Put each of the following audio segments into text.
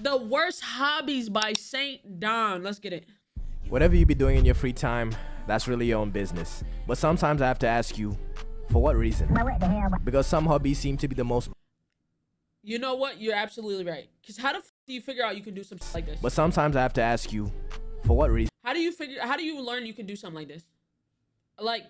the worst hobbies by Saint Don. Let's get it. Whatever you be doing in your free time, that's really your own business. But sometimes I have to ask you, for what reason? Because some hobbies seem to be the most... You know what? You're absolutely right. Because how the f do you figure out you can do something like this? But sometimes I have to ask you, for what reason? How do you learn you can do something like this? Like...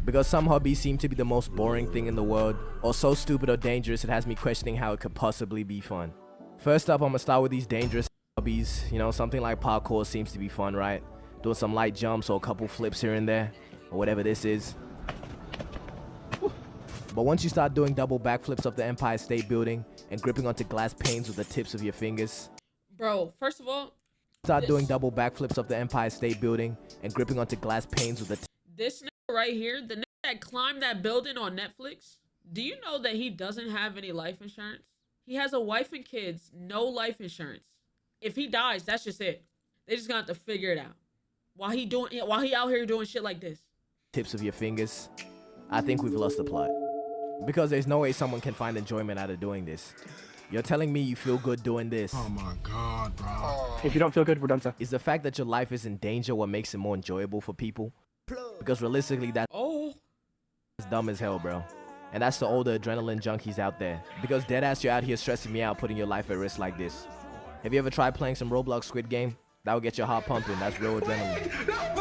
Because some hobbies seem to be the most boring thing in the world, or so stupid or dangerous it has me questioning how it could possibly be fun. First up, I'm gonna start with these dangerous hobbies. You know, something like parkour seems to be fun, right? Doing some light jumps or a couple flips here and there, or whatever this is. But once you start doing double backflips up the Empire State Building and gripping onto glass panes with the tips of your fingers. Bro, first of all, start doing double backflips up the Empire State Building and gripping onto glass panes with the this nigga right here, the nigga that climbed that building on Netflix, do you know that he doesn't have any life insurance? He has a wife and kids, no life insurance. If he dies, that's just it. They just gonna have to figure it out. While he out here doing shit like this. Tips of your fingers. I think we've lost the plot. Because there's no way someone can find enjoyment out of doing this. You're telling me you feel good doing this. Oh my God, bro. If you don't feel good, we're done, sir. Is the fact that your life is in danger what makes it more enjoyable for people? Because realistically, that's dumb as hell, bro. And that's the older adrenaline junkies out there. Because deadass, you're out here stressing me out, putting your life at risk like this. Have you ever tried playing some Roblox Squid Game? That will get your heart pumping. That's real adrenaline. No,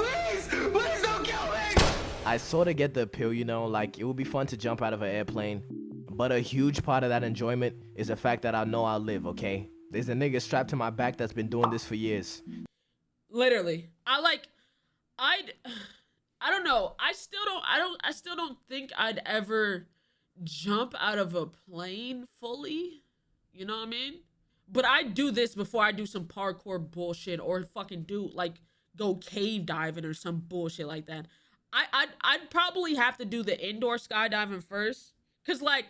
please don't kill me. I sort of get the appeal, you know, like it would be fun to jump out of an airplane. But a huge part of that enjoyment is the fact that I know I'll live, okay? There's a nigga strapped to my back that's been doing this for years. Literally. I don't know. I still don't think I'd ever jump out of a plane fully. You know what I mean? But I do this before I do some parkour bullshit or fucking do like go cave diving or some bullshit like that. I'd probably have to do the indoor skydiving first. Cause like,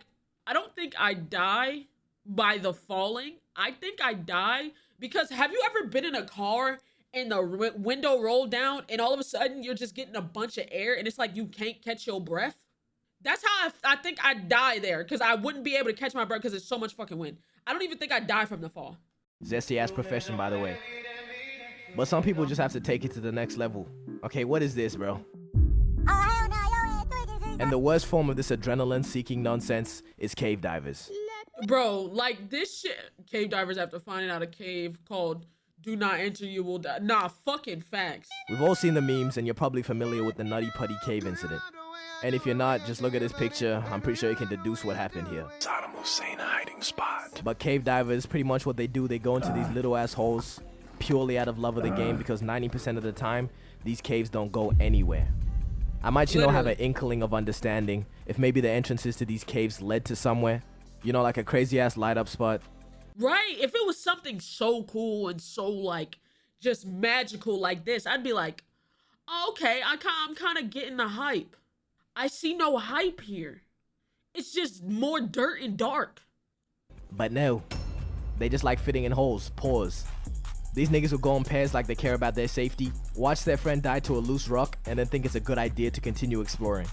I don't think I die by the falling. I think I die because have you ever been in a car and the window rolled down and all of a sudden you're just getting a bunch of air and it's like you can't catch your breath? That's how I think I'd die there because I wouldn't be able to catch my breath because there's so much fucking wind. I don't even think I'd die from the fall. Zesty ass profession, by the way. But some people just have to take it to the next level. Okay, what is this, bro? And the worst form of this adrenaline-seeking nonsense is cave divers. Bro, like this shit, cave divers after finding out a cave called "Do Not Enter, You Will Die." Nah, fucking facts. We've all seen the memes, and you're probably familiar with the Nutty Putty Cave incident. And if you're not, just look at this picture. I'm pretty sure you can deduce what happened here. Saddam Hussein hiding spot. But cave divers, pretty much what they do, they go into these little ass holes purely out of love of the game because 90% of the time, these caves don't go anywhere. I might, you know, have an inkling of understanding if maybe the entrances to these caves led to somewhere. You know, like a crazy ass light up spot. Right? If it was something so cool and so like just magical like this, I'd be like, oh, okay, I'm kind of getting the hype. I see no hype here. It's just more dirt and dark. But no, they just like fitting in holes. Pause. These niggas will go in pairs like they care about their safety, watch their friend die to a loose rock, and then think it's a good idea to continue exploring.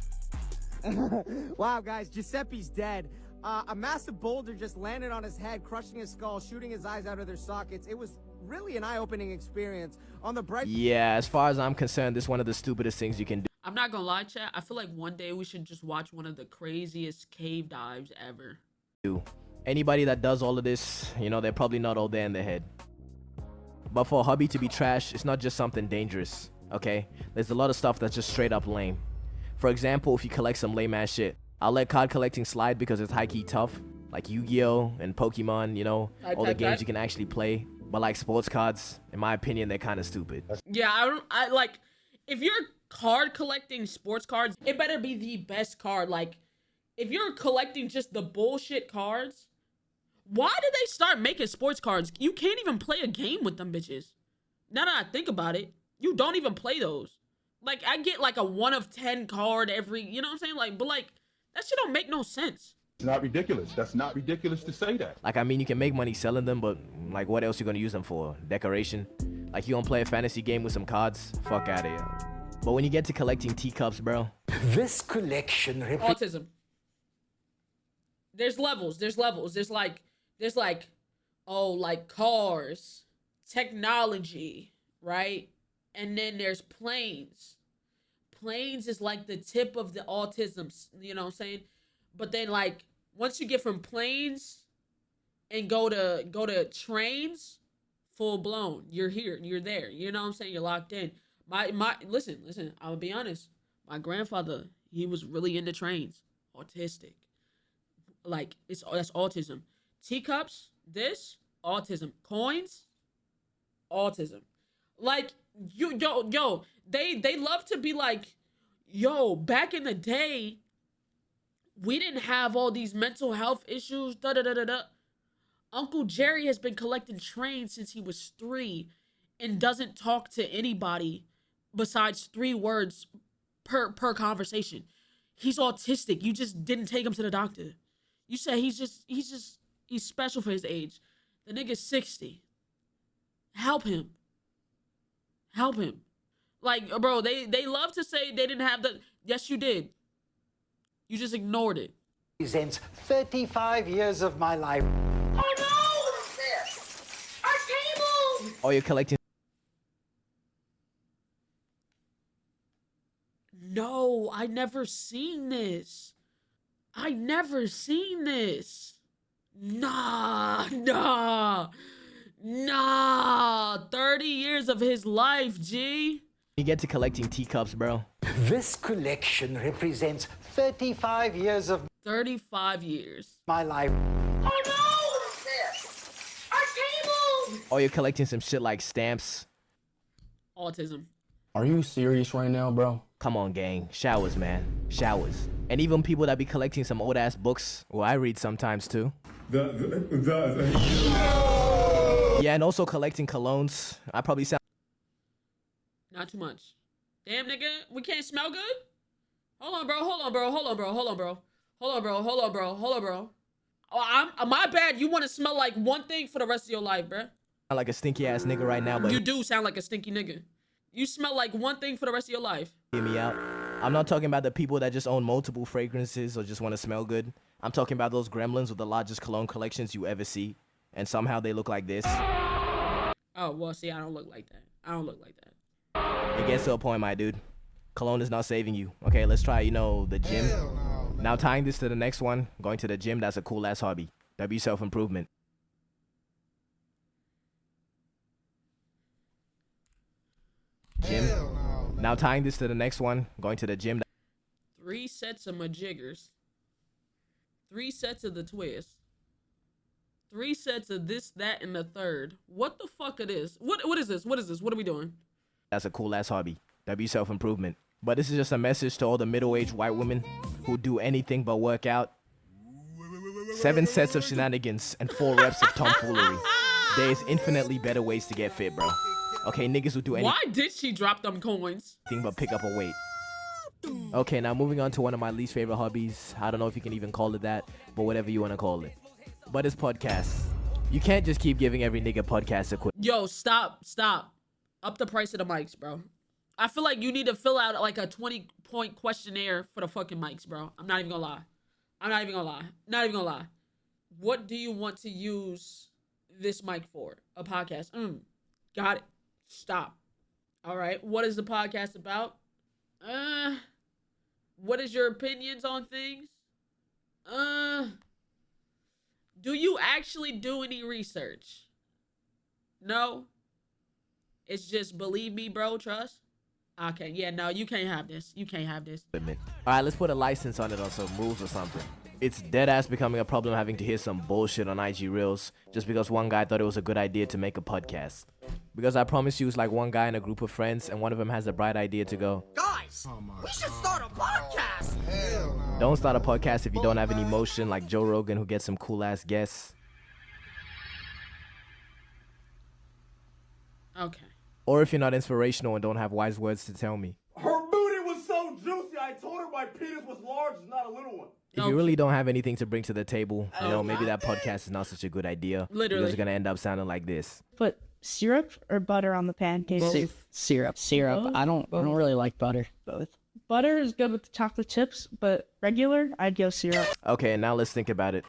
Wow, guys, Giuseppe's dead. A massive boulder just landed on his head, crushing his skull, shooting his eyes out of their sockets. It was really an eye-opening experience. On the bright... Yeah, as far as I'm concerned, this is one of the stupidest things you can do. I'm not gonna lie, chat. I feel like one day we should just watch one of the craziest cave dives ever. Anybody that does all of this, you know, they're probably not all there in their head. But for a hobby to be trash, it's not just something dangerous, okay? There's a lot of stuff that's just straight up lame. For example, if you collect some lame ass shit, I'll let card collecting slide because it's high-key tough, like Yu-Gi-Oh! And Pokemon, you know, all the games you can actually play. But like sports cards, in my opinion, they're kind of stupid. Yeah, I like, if you're card collecting sports cards, it better be the best card. Like, if you're collecting just the bullshit cards, why did they start making sports cards? You can't even play a game with them bitches. Now that I think about it, you don't even play those. Like, I get like a 1 of 10 card every, you know what I'm saying? Like, but like, that shit don't make no sense. It's not ridiculous. That's not ridiculous to say that. Like, I mean, you can make money selling them, but like, what else you gonna use them for? Decoration? Like, you gonna play a fantasy game with some cards? Fuck out of here. But when you get to collecting teacups, bro. This collection... Autism. There's levels. There's like Oh, like cars, technology, right? And then there's planes. Planes is like the tip of the autism, you know what I'm saying? But then like once you get from planes and go to trains, full blown. You're here, you're there. You know what I'm saying? You're locked in. My listen, I'll be honest. My grandfather, he was really into trains. Autistic. Like that's autism. Teacups, this, autism. Coins, autism. Like they love to be like, yo, back in the day, we didn't have all these mental health issues. Da da da da da. Uncle Jerry has been collecting trains since he was 3 and doesn't talk to anybody besides 3 words per conversation. He's autistic. You just didn't take him to the doctor. You said he's special for his age. The nigga's 60. Help him. Help him. Like, bro, they love to say they didn't have the... Yes, you did. You just ignored it. Presents 35 years of my life. Oh no! What is this? Our table! Oh, you're collecting. No, I never seen this. I never seen this. Nah. 30 years of his life, G. You get to collecting teacups, bro. This collection represents 35 years of 35 years. my life. Oh no! What is this? Our table! Oh, you're collecting some shit like stamps. Autism. Are you serious right now, bro? Come on, gang. Showers, man. Showers. And even people that be collecting some old ass books. Well, I read sometimes too. Yeah, and also collecting colognes. I probably sound. Not too much. Damn, nigga. We can't smell good? Hold on, bro. Oh, my bad. You want to smell like one thing for the rest of your life, bro. Like a stinky ass nigga right now, but You do sound like a stinky nigga. You smell like one thing for the rest of your life. hear me out. I'm not talking about the people that just own multiple fragrances or just want to smell good. I'm talking about those gremlins with the largest cologne collections you ever see. And somehow they look like this. Oh, well, see, I don't look like that. It gets to a point, my dude. Cologne is not saving you. Okay, let's try, the gym. Now tying this to the next one, going to the gym, that's a cool ass hobby. That'd be self-improvement. Gym. Now tying this to the next one, going to the gym. 3 sets of majiggers. 3 sets of the twist. 3 sets of this, that, and the third. What the fuck it is? What is this? What are we doing? That's a cool ass hobby. That'd be self-improvement. But this is just a message to all the middle-aged white women who do anything but work out. 7 sets of shenanigans and 4 reps of tomfoolery. There is infinitely better ways to get fit, bro. Okay, niggas who do anything Why did she drop them coins? but pick up a weight. Okay, now moving on to one of my least favorite hobbies. I don't know if you can even call it that, but whatever you want to call it. But it's podcasts. You can't just keep giving every nigga podcast equipment. Yo, stop. Up the price of the mics, bro. I feel like you need to fill out like a 20-point questionnaire for the fucking mics, bro. I'm not even gonna lie. What do you want to use this mic for? A podcast. Got it. Stop. All right. What is the podcast about? What is your opinions on things? Do you actually do any research? No. It's just believe me, bro, trust. Okay, yeah, no, you can't have this. Alright, let's put a license on it or some rules or something. It's dead ass becoming a problem having to hear some bullshit on IG Reels just because one guy thought it was a good idea to make a podcast. Because I promise you, it's like one guy in a group of friends and one of them has a bright idea to go, Guys, we should start a podcast. don't start a podcast if you don't have any motion like Joe Rogan who gets some cool ass guests. Okay. Or if you're not inspirational and don't have wise words to tell me. Her booty was so juicy, I told her my penis was large, not a little one. If you really don't have anything to bring to the table, maybe that podcast is not such a good idea. Literally. Because it's going to end up sounding like this. Put syrup or butter on the pancakes? Syrup. I don't really like butter. Both. Butter is good with the chocolate chips, but regular, I'd go syrup. Okay, now let's think about it.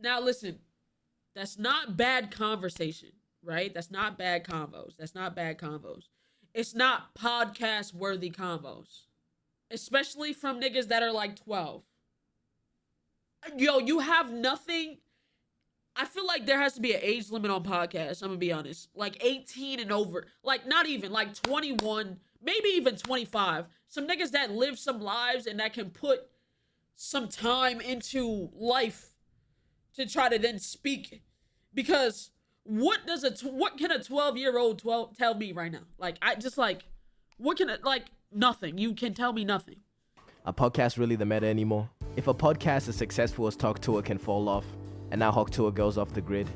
Now listen, that's not bad conversation, right? That's not bad convos. That's not bad convos. It's not podcast worthy convos. Especially from niggas that are like 12. Yo, you have nothing. I feel like there has to be an age limit on podcasts. I'm gonna be honest. Like 18 and over. Like not even, like 21, maybe even 25. Some niggas that live some lives and that can put some time into life to try to then speak. Because what can a 12-year-old tell me right now? Like, I just like, what can it, like, nothing. You can tell me nothing. Are podcasts really the meta anymore? If a podcast as successful as Talk Tour can fall off, and now Hawk Tour goes off the grid,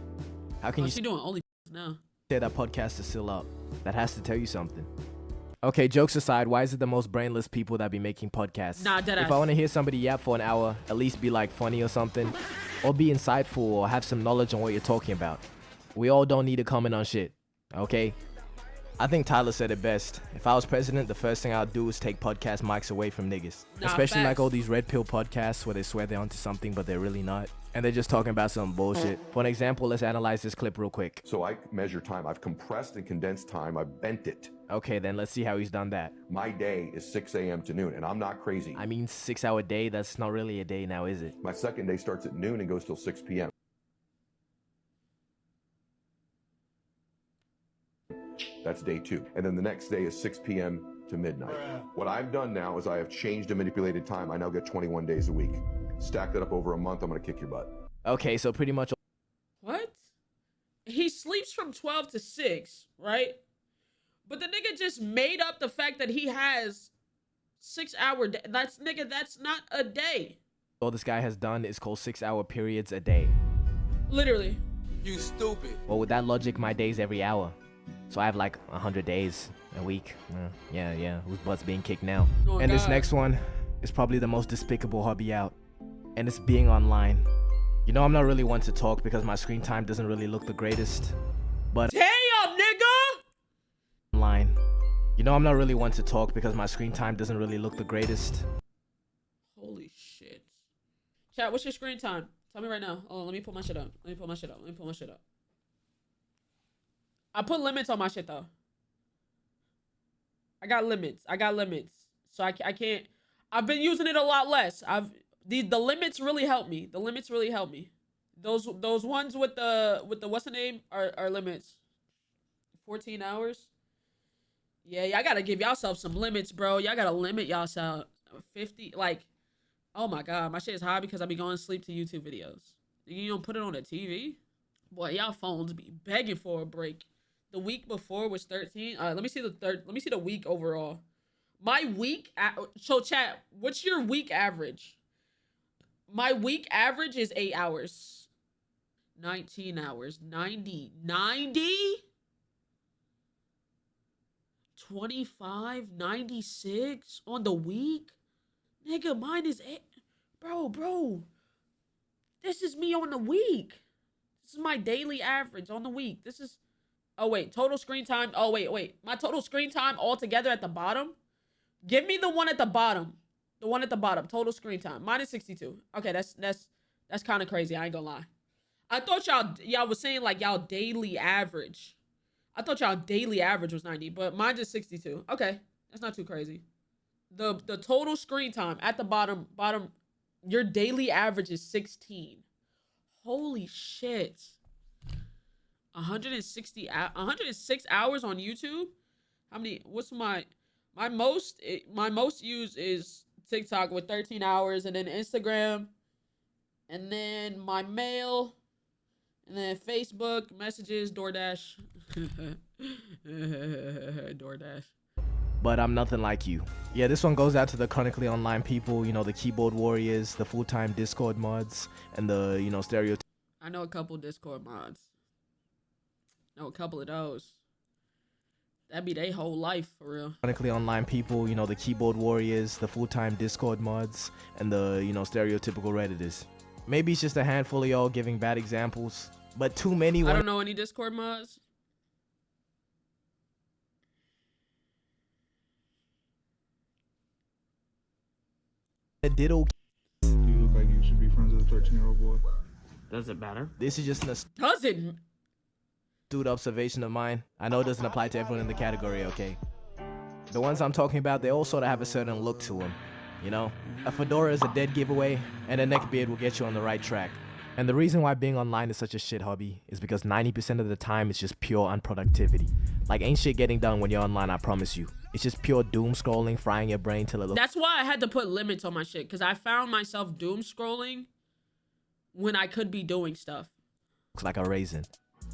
how can What's she doing? Only now. Say that podcast is still up? That has to tell you something. Okay, jokes aside, why is it the most brainless people that be making podcasts? Nah, deadass. If I want to hear somebody yap for an hour, at least be like funny or something, or be insightful or have some knowledge on what you're talking about. We all don't need to comment on shit, okay? I think Tyler said it best. If I was president, the first thing I'd do is take podcast mics away from niggas. Nah, Especially facts. like all these red pill podcasts where they swear they're onto something but they're really not. And they're just talking about some bullshit. For an example, let's analyze this clip real quick. So I measure time. I've compressed and condensed time. I've bent it. Okay, then let's see how he's done that. My day is 6 a.m. to noon, and I'm not crazy. I mean, 6-hour day, that's not really a day now, is it? My second day starts at noon and goes till 6 p.m. That's day 2. And then the next day is 6 p.m. to midnight. What I've done now is I have changed and manipulated time. I now get 21 days a week. Stack that up over a month, I'm gonna kick your butt. Okay, so pretty much... What? He sleeps from 12 to 6, right? But the nigga just made up the fact that he has 6-hour day. That's not a day. all this guy has done is call 6-hour periods a day. Literally. You stupid. Well, with that logic, my day's every hour. So I have like 100 days a week. Yeah. Whose butt's being kicked now? Oh, and this God. next one is probably the most despicable hobby out. And it's being online. You know, I'm not really one to talk because my screen time doesn't really look the greatest. But damn, nigga! online. You know, I'm not really one to talk because my screen time doesn't really look the greatest. Holy shit. Chat, what's your screen time? Tell me right now. Oh, let me pull my shit up. Let me pull my shit up. I put limits on my shit though. I got limits. So I can't. I've been using it a lot less. The limits really help me. Those ones with the what's the name are limits. 14 hours. Yeah, y'all gotta give yourself some limits, bro. Y'all gotta limit yourself. 50, like, oh my God, my shit is high because I be going to sleep to YouTube videos. You don't put it on the TV? Boy, y'all phones be begging for a break. The week before was 13. All right, let me see the week overall. My week, so chat, what's your week average? My week average is 8 hours. 19 hours. 90. 25, 96 on the week? Nigga, mine is 8. Bro. This is me on the week. This is my daily average on the week. This is, oh wait, total screen time. Oh wait. My total screen time altogether at the bottom. Give me the one at the bottom. The one at the bottom. Total screen time. Mine is 62. Okay, that's kind of crazy. I ain't gonna lie. I thought y'all was saying like y'all daily average. I thought y'all daily average was 90, but mine is 62. Okay, that's not too crazy. The total screen time at the bottom, your daily average is 16. Holy shit. 106 hours on YouTube? How many? What's my most used is TikTok with 13 hours, and then Instagram, and then my mail, and then Facebook, messages, DoorDash. DoorDash. But I'm nothing like you. Yeah, this one goes out to the chronically online people, you know, the keyboard warriors, the full-time Discord mods, and the, you know, stereotypical. I know a couple Discord mods. Know a couple of those. That'd be their whole life, for real. Chronically online people, you know, the keyboard warriors, the full-time Discord mods, and the, you know, stereotypical Redditors. Maybe it's just a handful of y'all giving bad examples, but too many. I don't know any Discord mods. Diddle. You look like you should be friends with a 13-year-old boy. Does it matter? This is just an Doesn't. astute observation of mine. I know it doesn't apply to everyone in the category, okay? The ones I'm talking about, they all sort of have a certain look to them. You know, a fedora is a dead giveaway, and a neck beard will get you on the right track. And the reason why being online is such a shit hobby is because 90% of the time it's just pure unproductivity. Like, ain't shit getting done when you're online, I promise you. It's just pure doom scrolling, frying your brain till it looks. That's why I had to put limits on my shit, because I found myself doom scrolling when I could be doing stuff. Looks like a raisin.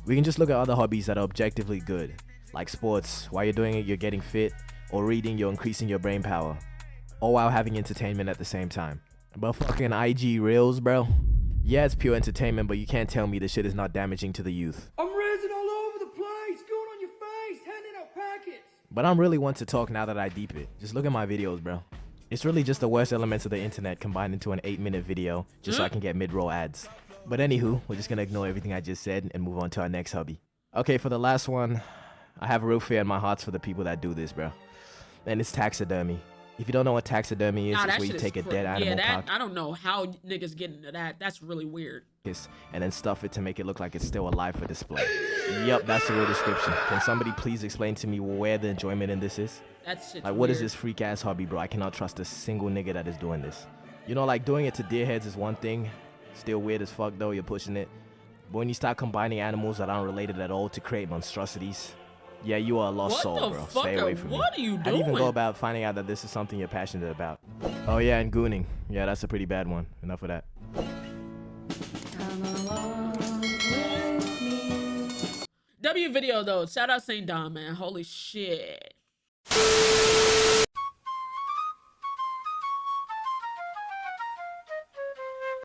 We can just look at other hobbies that are objectively good, like sports. While you're doing it, you're getting fit, or reading, you're increasing your brain power, all while having entertainment at the same time. But fucking IG Reels, bro. Yeah, it's pure entertainment, but you can't tell me this shit is not damaging to the youth. I'm raising all over the place, going on your face, handing out packets. But I'm really one to talk now that I deep it. Just look at my videos, bro. It's really just the worst elements of the internet combined into an 8-minute video just so I can get mid-roll ads. But anywho, we're just gonna ignore everything I just said and move on to our next hobby. Okay, for the last one, I have a real fear in my heart for the people that do this, bro. And it's taxidermy. If you don't know what taxidermy is, Nah, it's that where you shit take a is dead animal I don't know how niggas get into that. That's really weird. carcass and then stuff it to make it look like it's still alive for display. Yup, that's the real description. Can somebody please explain to me where the enjoyment in this is? That shit's Like, what is weird. this freak ass hobby, bro? I cannot trust a single nigga that is doing this. You know, like, doing it to deer heads is one thing. Still weird as fuck though, you're pushing it. But when you start combining animals that aren't related at all to create monstrosities, yeah, you are a lost soul, bro. Stay away from me. What are you How do you even doing? go about finding out that this is something you're passionate about? Oh yeah, and gooning. Yeah, that's a pretty bad one. Enough of that. W video though. Shout out St. Dom, man. Holy shit.